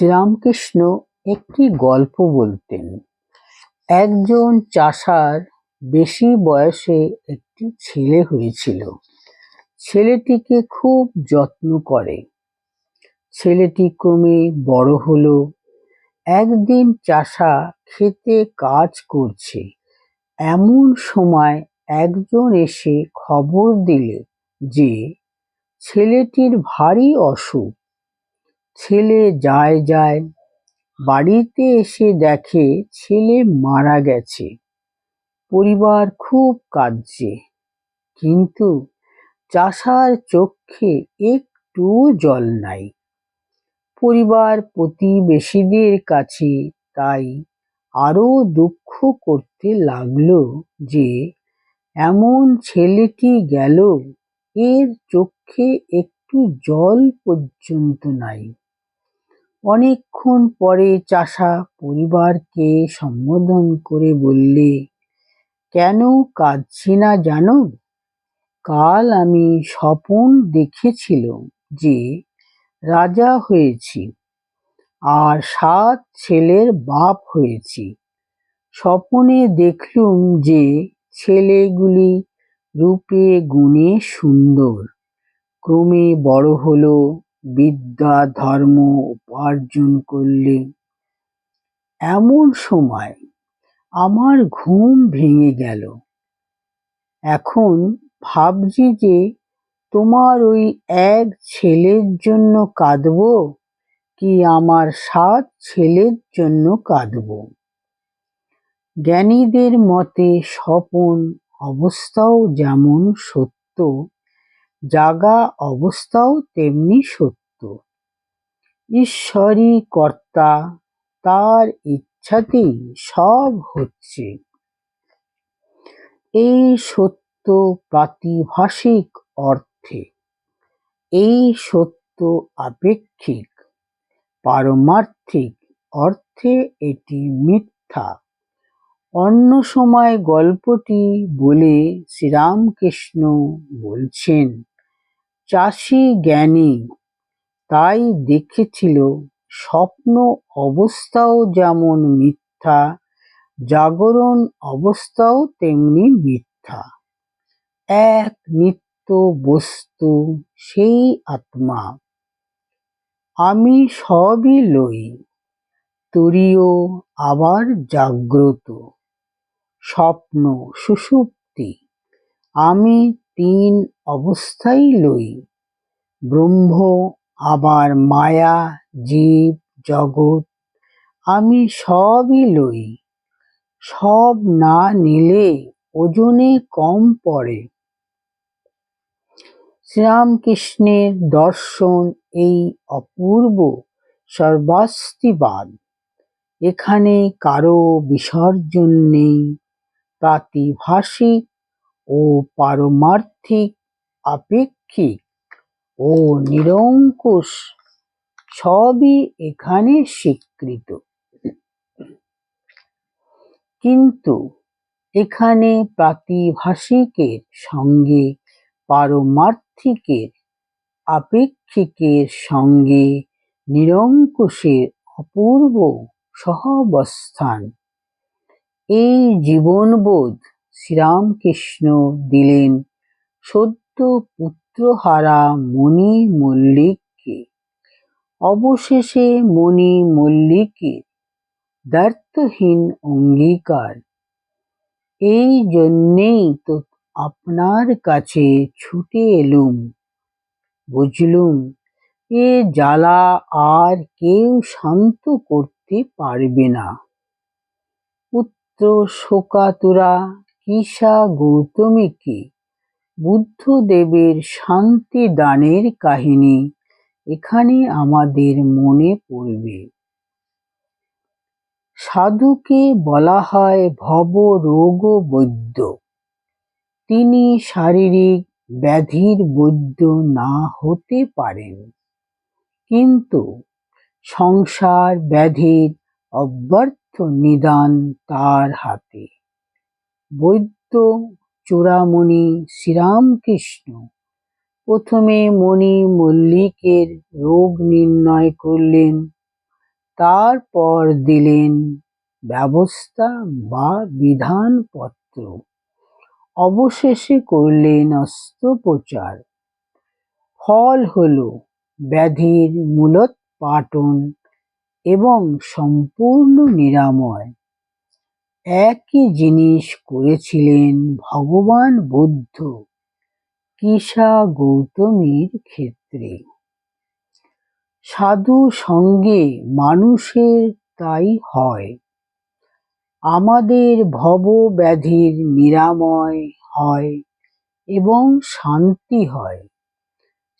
শ্রীরামকৃষ্ণ একটি গল্প বলতেন। একজন চাষার বেশি বয়সে একটি ছেলে হয়েছিল। ছেলেটিকে খুব যত্ন করে। ছেলেটি ক্রমে বড় হলো। একদিন চাষা ক্ষেতে কাজ করছে, এমন সময় একজন এসে খবর দিলে যে ছেলেটির ভারী অসুখ। ছেলে যায়, বাড়িতে এসে দেখে ছেলে মারা গেছে। পরিবার খুব কাঁদছে, কিন্তু চাষার চোখে একটু জল নাই। পরিবার প্রতিবেশীদের কাছে তাই আরো দুঃখ করতে লাগলো যে এমন ছেলেটি গেল, এর চোখে একটু জল পর্যন্ত নাই। অনেকক্ষণ পরে চাষা পরিবারকে সম্বোধন করে বললে, কেন কাঁদছি না জানো? কাল আমি স্বপন দেখেছিলাম যে রাজা হয়েছি আর 7 ছেলের বাপ হয়েছি। স্বপনে দেখলুম যে ছেলেগুলি রূপে গুণে সুন্দর, ক্রমে বড় হলো, বিদ্যা ধর্ম উপার্জন করলে। এমন সময় আমার ঘুম ভেঙে গেল। এখন ভাবছি যে তোমার ওই এক ছেলের জন্য কাঁদব, কি আমার 7 ছেলের জন্য কাঁদব। জ্ঞানীদের মতে স্বপন অবস্থাও যেমন সত্য, জাগা অবস্থাও তেমনি সত্য। ঈশ্বরই কর্তা, তার ইচ্ছাতেই সব হচ্ছে। এই সত্য প্রাতিভাসিক অর্থে, এই সত্য আপেক্ষিক। পারমার্থিক অর্থে এটি মিথ্যা। অন্য সময় গল্পটি বলে শ্রীরামকৃষ্ণ বলছেন, চাষি জ্ঞানী, তাই দেখেছিল স্বপ্ন অবস্থাও যেমন মিথ্যা, জাগরণ অবস্থাও তেমনি মিথ্যা। এক নিত্য বস্তু সেই আত্মা। আমি সবই লই, তুরীয় আবার জাগ্রত, স্বপ্ন সুষুপ্তি। আমি 3 অবস্থাই লই, ব্রহ্ম আবার মায়া জীব জগৎ। আমি সবই লই, সব না নিলে ওজনে কম পড়ে। শ্রীরামকৃষ্ণের দর্শন এই অপূর্ব সর্বাস্তিবাদ। এখানে কারো বিসর্জন নেই। প্রাতিভাসিক ও পারমার্থিক, আপেক্ষিক ও নিরঙ্কুশ সবই এখানে স্বীকৃত। কিন্তু এখানে প্রাতিভাসিকের সঙ্গে পারমার্থিকের, আপেক্ষিকের সঙ্গে নিরঙ্কুশের অপূর্ব সহাবস্থান। এই জীবনবোধ শ্রীরামকৃষ্ণ দিলেন সদ্য পুত্রহারা মণি মল্লিককে। অবশেষে মণি মল্লিকের দ্ব্যর্থহীন অঙ্গীকার। এই জন্যেই তো আপনার কাছে ছুটে এলুম। বুঝলুম এ জ্বালা আর কেউ শান্ত করতে পারবে না। পুত্র শোকাতুরা কিসা গৌতমীকে বুদ্ধদেবের শান্তি দানের কাহিনী এখানে আমাদের মনে পড়বে। সাধুকে বলা হয় ভবরোগ বৈদ্য। তিনি শারীরিক ব্যাধির বৈদ্য না হতে পারেন, কিন্তু সংসার ব্যাধির অব্যর্থ নিদান তার হাতে। বৈদ্য চূড়ামণি শ্রীরামকৃষ্ণ প্রথমে মণি মল্লিকের রোগ নির্ণয় করলেন, তারপর দিলেন ব্যবস্থা বা বিধানপত্র, অবশেষে করলেন অস্ত্রোপচার। ফল হলো ব্যাধির মূলোৎপাটন এবং সম্পূর্ণ নিরাময়। একই জিনিস করেছিলেন ভগবান বুদ্ধ কিসা গৌতমীর ক্ষেত্রে। সাধু সঙ্গে মানুষের তাই হয়। আমাদের ভব ব্যাধির নিরাময় হয় এবং শান্তি হয়।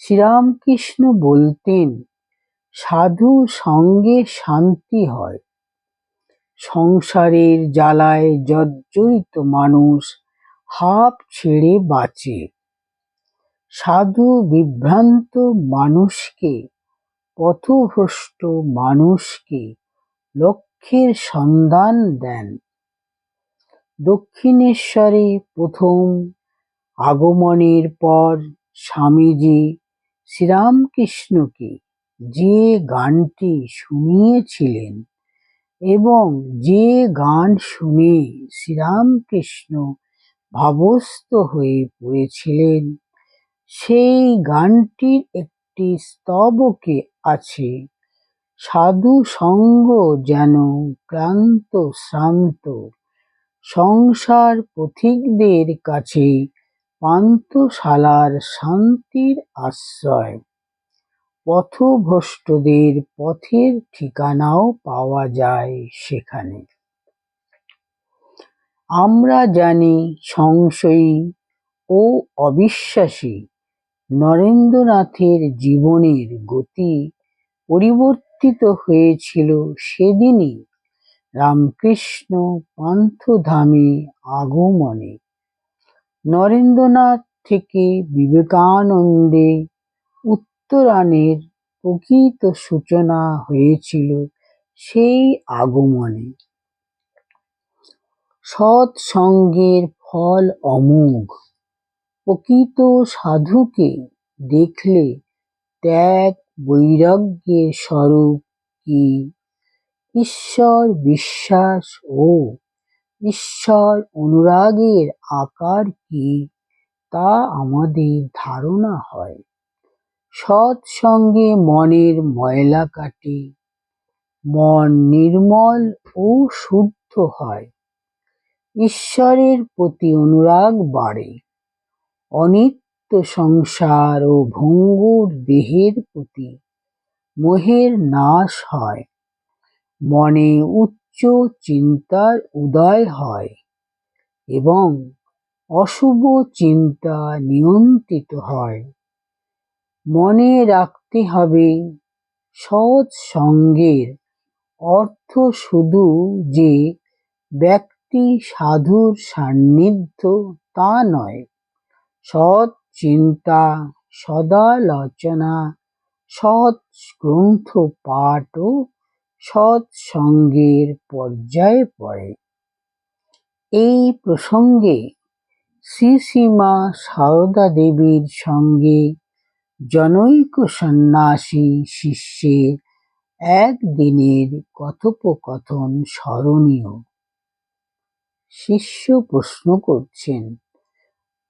শ্রীরামকৃষ্ণ বলতেন, সাধু সঙ্গে শান্তি হয়। সংসারের জ্বালায় জর্জরিত মানুষ হাঁপ ছেড়ে বাঁচে। সাধু বিভ্রান্ত মানুষকে, পথভ্রষ্ট মানুষকে লক্ষ্যের সন্ধান দেন। দক্ষিণেশ্বরে প্রথম আগমনের পর স্বামীজি শ্রীরামকৃষ্ণকে যে গানটি শুনিয়েছিলেন এবং যে গান শুনে শ্রীরামকৃষ্ণ ভাবস্থ হয়ে পড়েছিলেন, সেই গানটির একটি স্তবকে আছে, সাধু সঙ্গ যেন ক্লান্ত শ্রান্ত সংসার পথিকদের কাছে পান্থশালার শান্তির আশ্রয়। পথভ্রষ্টদের পথের ঠিকানাও পাওয়া যায় সেখানে। আমরা জানি সংশয়ী ও অবিশ্বাসী নরেন্দ্রনাথের জীবনের গতি পরিবর্তিত হয়েছিল সেদিনই রামকৃষ্ণ পান্থধামে আগমনে। নরেন্দ্রনাথ থেকে বিবেকানন্দে উত্তরায়ণের প্রকৃত সূচনা হয়েছিল সেই আগমনে। সৎসঙ্গের ফল অমোঘ। প্রকৃত সাধুকে দেখলে ত্যাগ বৈরাগ্যের স্বরূপ কি, ঈশ্বর বিশ্বাস ও ঈশ্বর অনুরাগের আকার কি, তা আমাদের ধারণা হয়। সৎসঙ্গে মনের ময়লা কাটে, মন নির্মল ও শুদ্ধ হয়, ঈশ্বরের প্রতি অনুরাগ বাড়ে, অনিত্য সংসার ও ভঙ্গুর দেহের প্রতি মোহের নাশ হয়, মনে উচ্চ চিন্তার উদয় হয় এবং অশুভ চিন্তা নিয়ন্ত্রিত হয়। মনে রাখতে হবে, সৎসঙ্গের অর্থ শুধু যে ব্যক্তি সাধুর সান্নিধ্য তা নয়। সৎ চিন্তা, সদালোচনা, সৎ গ্রন্থ পাঠ ও সৎসঙ্গের পর্যায়ে পড়ে। এই প্রসঙ্গে শ্রীশ্রীমা সারদা দেবীর সঙ্গে জনৈক সন্ন্যাসী শিষ্যের একদিনের কথোপকথন স্মরণীয়। শিষ্য প্রশ্ন করছেন,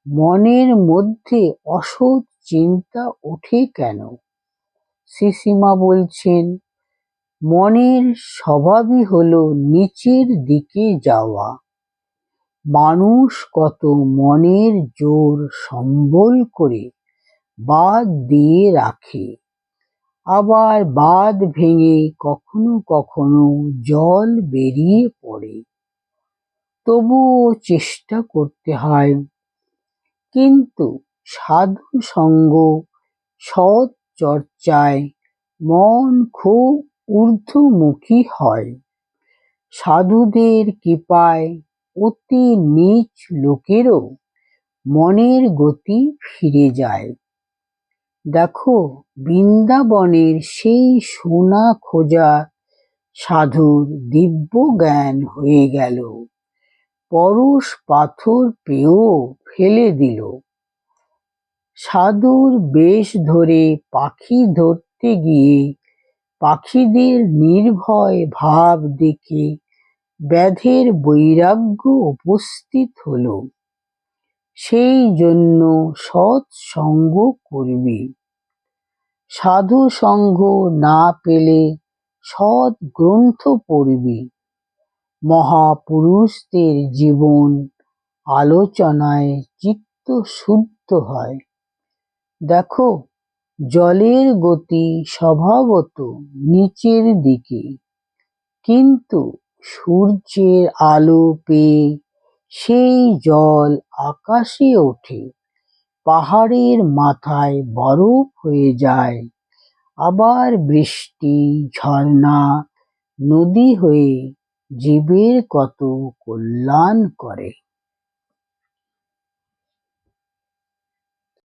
মনের মধ্যে অসৎ চিন্তা ওঠে কেন? শ্রীশ্রীমা বলছেন, মনের স্বভাবই হলো নিচের দিকে যাওয়া। মানুষ কত মনের জোর সম্বল করে বাঁধ দিয়ে রাখে, আবার বাঁধ ভেঙে কখনো কখনো জল বেরিয়ে পড়ে, তবুও চেষ্টা করতে হয়। কিন্তু সাধু সঙ্গ, সৎ চর্চায় মন খুব ঊর্ধ্বমুখী হয়। সাধুদের কৃপায় অতি নীচ লোকেরও মনের গতি ফিরে যায়। দেখো, বৃন্দাবনের সেই সোনা খোঁজা সাধুর দিব্য জ্ঞান হয়ে গেল, পরশ পাথর পেয়েও ফেলে দিল। সাধুর বেশ ধরে পাখি ধরতে গিয়ে পাখিদের নির্ভয় ভাব দেখে ব্যাধের বৈরাগ্য উপস্থিত হলো। সেই জন্য সৎ সঙ্গ করবি। সাধু সঙ্গ না পেলে সৎ গ্রন্থ পড়বি। মহাপুরুষদের জীবন আলোচনায় চিত্ত শুদ্ধ হয়। দেখো, জলের গতি স্বভাবত নিচের দিকে, কিন্তু সূর্যের আলো পেয়ে সেই জল আকাশে ওঠে, পাহাড়ের মাথায় বরফ হয়ে যায়, আবার বৃষ্টি, ঝর্ণা, নদী হয়ে জীবের কত কল্যাণ করে।